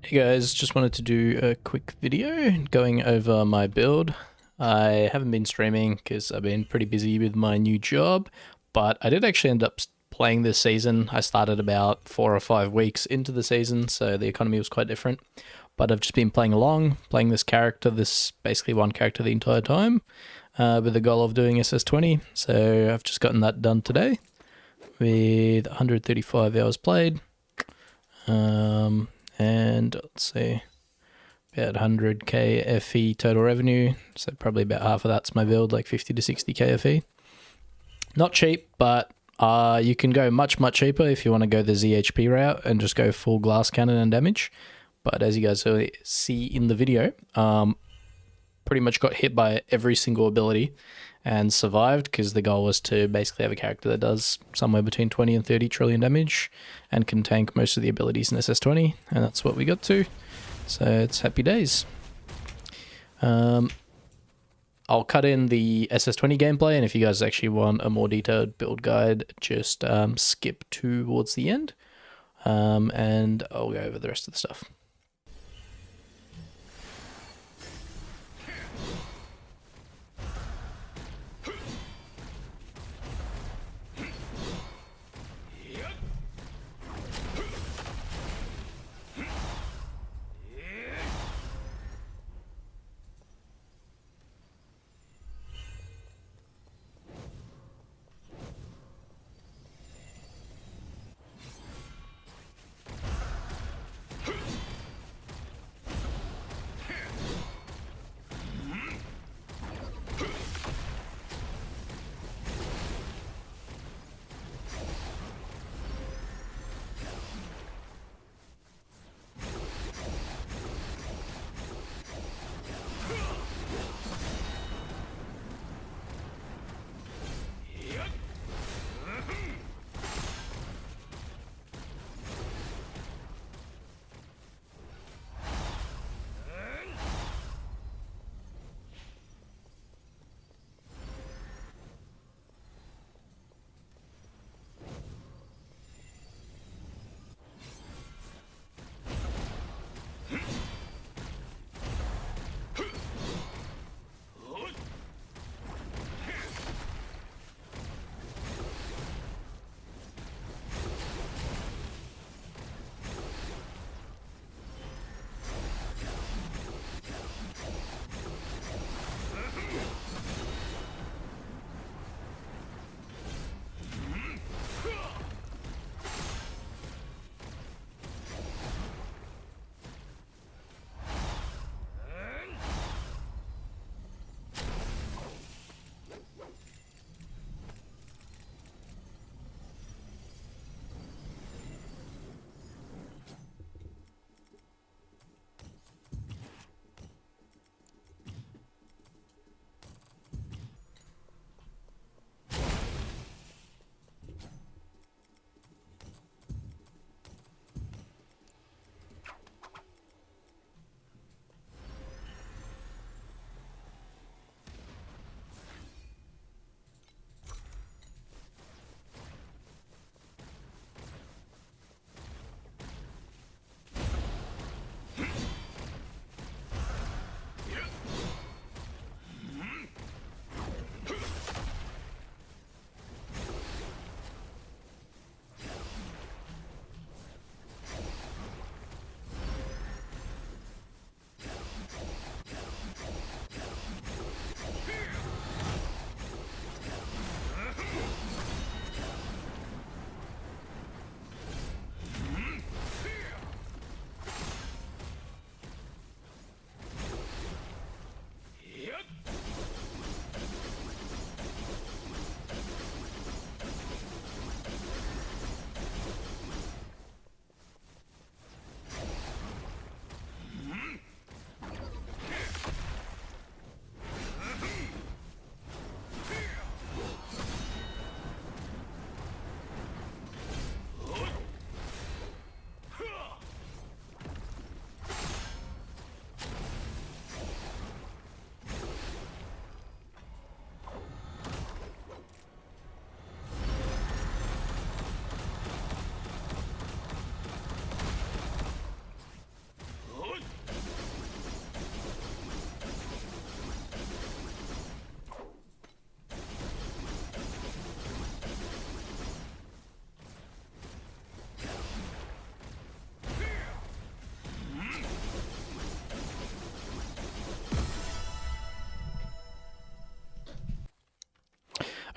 Hey guys, just wanted to do a quick video going over my build. I haven't been streaming because I've been pretty busy with my new job, but I did actually end up playing this season. I started about 4 or 5 weeks into the season, so the economy was quite different. But I've just been playing along, playing this character, this basically one character the entire time, with the goal of doing SS20. So I've just gotten that done today with 135 hours played. And let's see, about 100k FE total revenue, so probably about half of that's my build, like 50 to 60k FE. Not cheap, but you can go much cheaper if you want to go the ZHP route and just go full glass cannon and damage. But as you guys see in the video, pretty much got hit by every single ability and survived, because the goal was to basically have a character that does somewhere between 20 and 30 trillion damage and can tank most of the abilities in SS20, and that's what we got to. So it's happy days. I'll cut in the SS20 gameplay, and if you guys actually want a more detailed build guide, just skip towards the end, and I'll go over the rest of the stuff.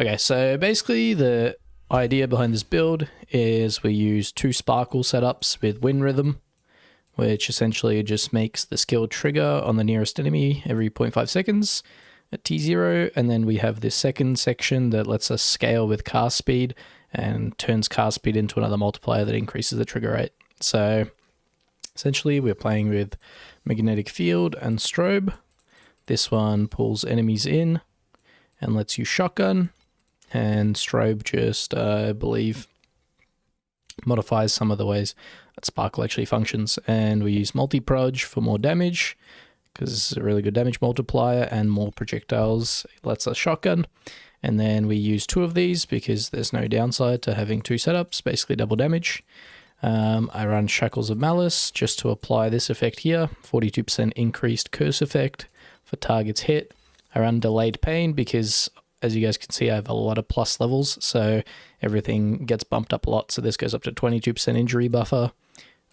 Okay, so basically the idea behind this build is we use 2 sparkle setups with wind rhythm, which essentially just makes the skill trigger on the nearest enemy every 0.5 seconds at T0, and then we have this second section that lets us scale with cast speed and turns cast speed into another multiplier that increases the trigger rate. So essentially we're playing with magnetic field and strobe. This one pulls enemies in and lets you shotgun, and strobe just, I believe, modifies some of the ways that sparkle actually functions. And we use multi-proj for more damage, because this is a really good damage multiplier, and more projectiles lets us shotgun. And then we use 2 of these because there's no downside to having 2 setups, basically double damage. I run Shackles of Malice just to apply this effect here, 42% increased curse effect for targets hit. I run Delayed Pain because, as you guys can see, I have a lot of plus levels, so everything gets bumped up a lot. So this goes up to 22% injury buffer.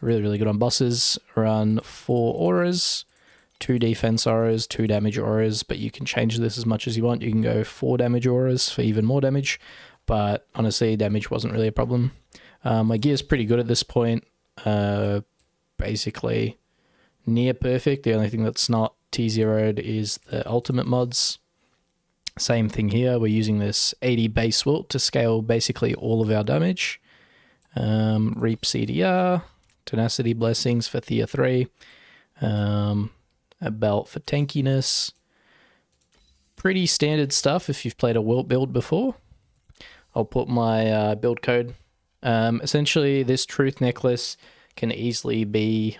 Really, really good on bosses. Run 4 auras, 2 defense auras, 2 damage auras, but you can change this as much as you want. You can go 4 damage auras for even more damage, but honestly, damage wasn't really a problem. My gear's pretty good at this point. Basically, near perfect. The only thing that's not T0'd is the ultimate mods. Same thing here. We're using this 80 base Wilt to scale basically all of our damage. Reap CDR, Tenacity Blessings for Thea 3, a belt for tankiness. Pretty standard stuff if you've played a Wilt build before. I'll put my build code. Essentially, this Truth Necklace can easily be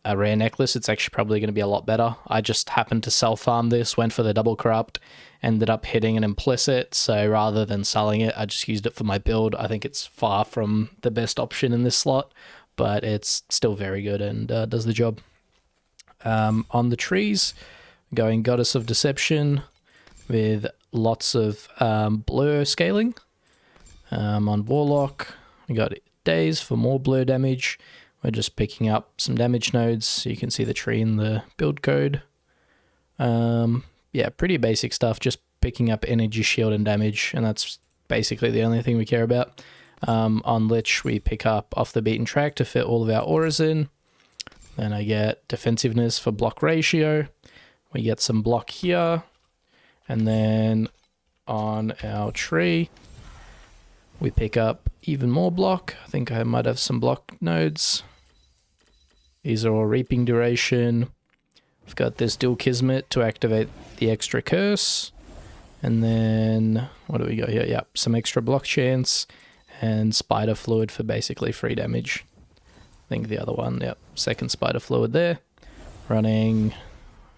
a rare necklace. It's actually probably going to be a lot better. I just happened to self-farm this, went for the double corrupt, ended up hitting an implicit, so rather than selling it, I just used it for my build. I think it's far from the best option in this slot, but it's still very good and does the job. On the trees, going Goddess of Deception with lots of blur scaling. On Warlock, we got Daze for more blur damage. We're just picking up some damage nodes, so you can see the tree in the build code. Yeah, pretty basic stuff, just picking up energy shield and damage, and that's basically the only thing we care about. On Lich, we pick up off the beaten track to fit all of our auras in. Then I get defensiveness for block ratio. We get some block here. And then on our tree, we pick up even more block. I think I might have some block nodes. These are all reaping duration. We've got this dual Kismet to activate the extra curse. And then, what do we got here? Yep, some extra block chance and spider fluid for basically free damage. I think the other one, yep, second spider fluid there. Running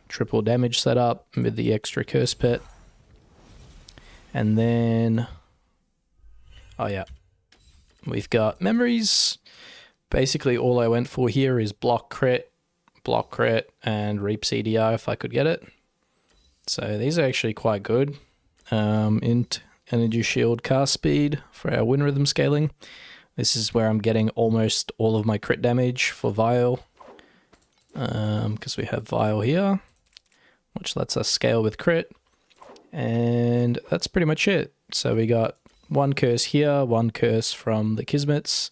triple damage setup with the extra curse pet. And then, oh yeah, we've got memories. Basically all I went for here is block crit, and reap CDR if I could get it. So these are actually quite good. Int energy shield cast speed for our wind rhythm scaling. This is where I'm getting almost all of my crit damage for Vial. Because we have Vial here, which lets us scale with crit. And that's pretty much it. So we got one curse here, one curse from the Kismets.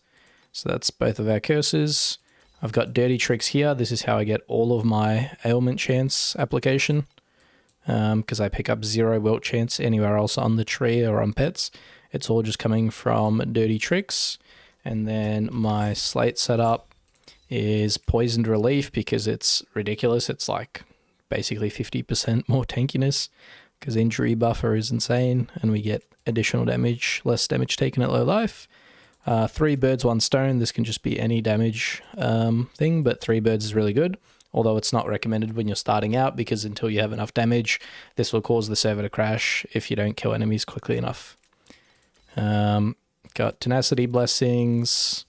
So that's both of our curses. I've got dirty tricks here. This is how I get all of my ailment chance application. Because I pick up 0 wilt chance anywhere else on the tree or on pets. It's all just coming from dirty tricks. And then my slate setup is poisoned relief because it's ridiculous. It's like basically 50% more tankiness because injury buffer is insane and we get additional damage, less damage taken at low life. 3 birds, 1 stone. This can just be any damage thing, but 3 birds is really good. Although it's not recommended when you're starting out because until you have enough damage, this will cause the server to crash if you don't kill enemies quickly enough. Got tenacity blessings,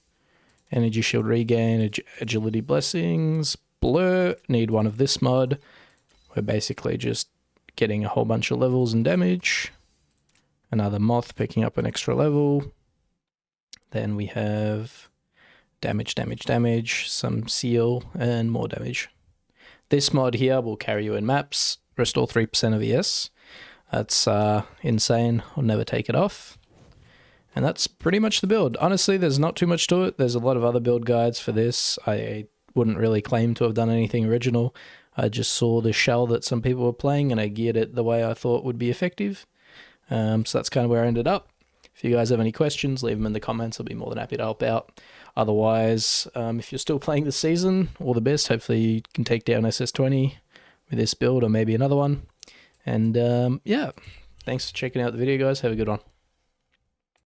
energy shield regain, agility blessings, blur, need one of this mod. We're basically just getting a whole bunch of levels and damage. Another moth picking up an extra level. Then we have damage, some seal, and more damage. This mod here will carry you in maps, restore 3% of ES. That's insane. I'll never take it off. And that's pretty much the build. Honestly, there's not too much to it. There's a lot of other build guides for this. I wouldn't really claim to have done anything original. I just saw the shell that some people were playing and I geared it the way I thought would be effective. So that's kind of where I ended up. If you guys have any questions, leave them in the comments. I'll be more than happy to help out. Otherwise, if you're still playing this season, all the best. Hopefully you can take down SS20 with this build or maybe another one. And yeah, thanks for checking out the video, guys. Have a good one.